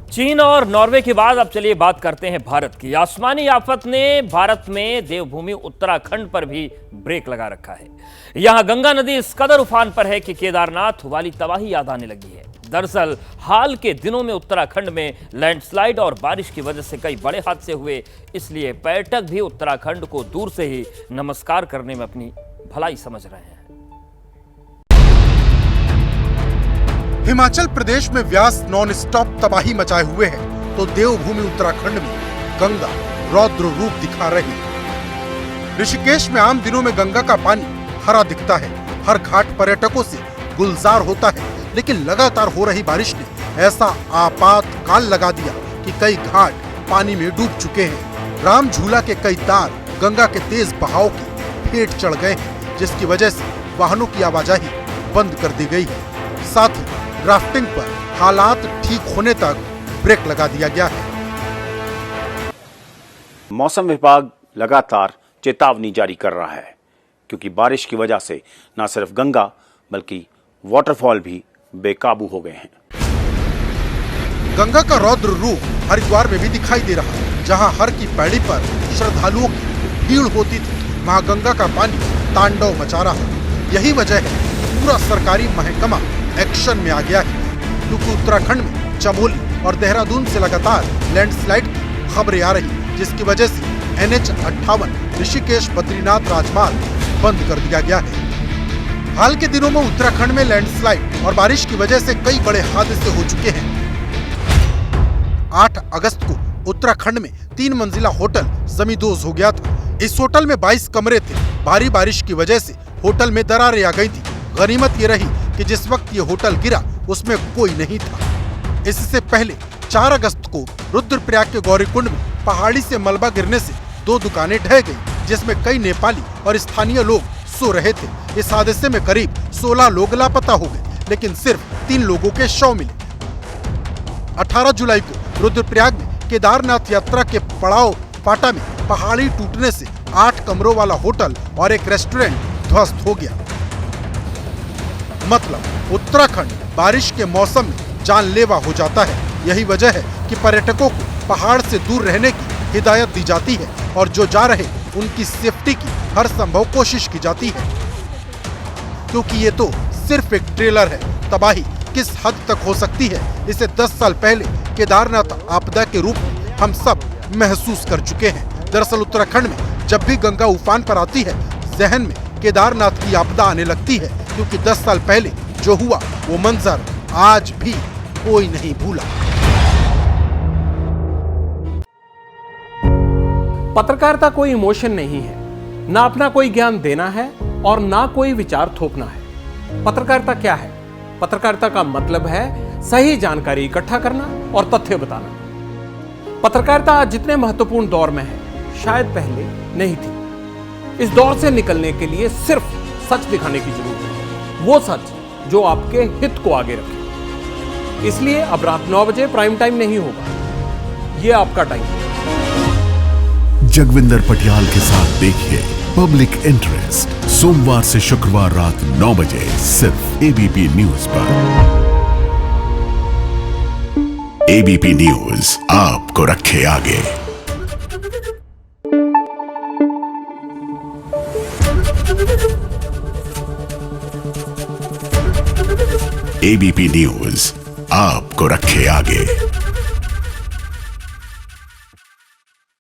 चीन और नॉर्वे के बाद अब चलिए बात करते हैं भारत की। आसमानी आफत ने भारत में देवभूमि उत्तराखंड पर भी ब्रेक लगा रखा है। यहां गंगा नदी इस कदर उफान पर है कि केदारनाथ वाली तबाही याद आने लगी है। दरअसल हाल के दिनों में उत्तराखंड में लैंडस्लाइड और बारिश की वजह से कई बड़े हादसे हुए, इसलिए पर्यटक भी उत्तराखंड को दूर से ही नमस्कार करने में अपनी भलाई समझ रहे हैं। हिमाचल प्रदेश में व्यास नॉन स्टॉप तबाही मचाए हुए है, तो देवभूमि उत्तराखंड में गंगा रौद्र रूप दिखा रही है। ऋषिकेश में आम दिनों में गंगा का पानी हरा दिखता है, हर घाट पर्यटकों से गुलजार होता है, लेकिन लगातार हो रही बारिश ने ऐसा आपातकाल लगा दिया कि कई घाट पानी में डूब चुके हैं। राम झूला के कई तार गंगा के तेज बहाव की फेट चढ़ गए हैं, जिसकी वजह से वाहनों की आवाजाही बंद कर दी गई है। साथ ही राफ्टिंग पर हालात ठीक होने तक ब्रेक लगा दिया गया है। मौसम विभाग लगातार चेतावनी जारी कर रहा है, क्योंकि बारिश की वजह से न सिर्फ गंगा बल्कि वाटरफॉल भी बेकाबू हो गए हैं। गंगा का रौद्र रूप हरिद्वार में भी दिखाई दे रहा है, जहां हर की पैड़ी पर श्रद्धालुओं की भीड़ होती थी, वहां गंगा का पानी तांडव मचा रहा है। यही वजह है पूरा सरकारी महकमा एक्शन में आ गया है, क्योंकि उत्तराखंड में चमोली और देहरादून से लगातार लैंडस्लाइड की खबरें आ रही, जिसकी वजह से NH58 ऋषिकेश बद्रीनाथ राजमार्ग बंद कर दिया गया है। हाल के दिनों में उत्तराखंड में लैंडस्लाइड और बारिश की वजह से कई बड़े हादसे हो चुके हैं। 8 अगस्त को उत्तराखंड में 3 मंजिला होटल जमींदोज हो गया था। इस होटल में 22 कमरे थे। भारी बारिश की वजह से होटल में दरारें आ गई थी। गनीमत ये रही कि जिस वक्त ये होटल गिरा उसमें कोई नहीं था। इससे पहले 4 अगस्त को रुद्रप्रयाग के गौरीकुंड में पहाड़ी से मलबा गिरने से 2 दुकानें ढह गई, जिसमें कई नेपाली और स्थानीय लोग सो रहे थे। इस हादसे में करीब 16 लोग लापता हो गए, लेकिन सिर्फ 3 लोगों के शव मिले। 18 जुलाई को रुद्रप्रयाग में केदारनाथ यात्रा के पड़ाव पाटा में पहाड़ी टूटने से 8 कमरों वाला होटल और एक रेस्टोरेंट ध्वस्त हो गया। मतलब उत्तराखंड बारिश के मौसम में जानलेवा हो जाता है। यही वजह है कि पर्यटकों को पहाड़ से दूर रहने की हिदायत दी जाती है, और जो जा रहे उनकी सेफ्टी की हर संभव कोशिश की जाती है, क्योंकि ये तो सिर्फ एक ट्रेलर है। तबाही किस हद तक हो सकती है, इसे 10 साल पहले केदारनाथ आपदा के रूप में हम सब महसूस कर चुके हैं। दरअसल उत्तराखंड में जब भी गंगा उफान पर आती है, जहन में केदारनाथ की आपदा आने लगती है, क्योंकि 10 साल पहले जो हुआ वो मंजर आज भी कोई नहीं भूला। पत्रकारिता कोई इमोशन नहीं है, ना अपना कोई ज्ञान देना है और ना कोई विचार थोपना है। पत्रकारिता क्या है? पत्रकारिता का मतलब है सही जानकारी इकट्ठा करना और तथ्य बताना। पत्रकारिता आज जितने महत्वपूर्ण दौर में है, शायद पहले नहीं थी। इस दौर से निकलने के लिए सिर्फ सच दिखाने की जरूरत है, वो सच जो आपके हित को आगे रखे। इसलिए अब रात 9 बजे प्राइम टाइम नहीं होगा, ये आपका टाइम है। जगविंदर पटियाल के साथ देखिए पब्लिक इंटरेस्ट, सोमवार से शुक्रवार रात 9 बजे सिर्फ ABP न्यूज पर। ABP न्यूज आपको रखे आगे। ABP न्यूज आपको रखे आगे।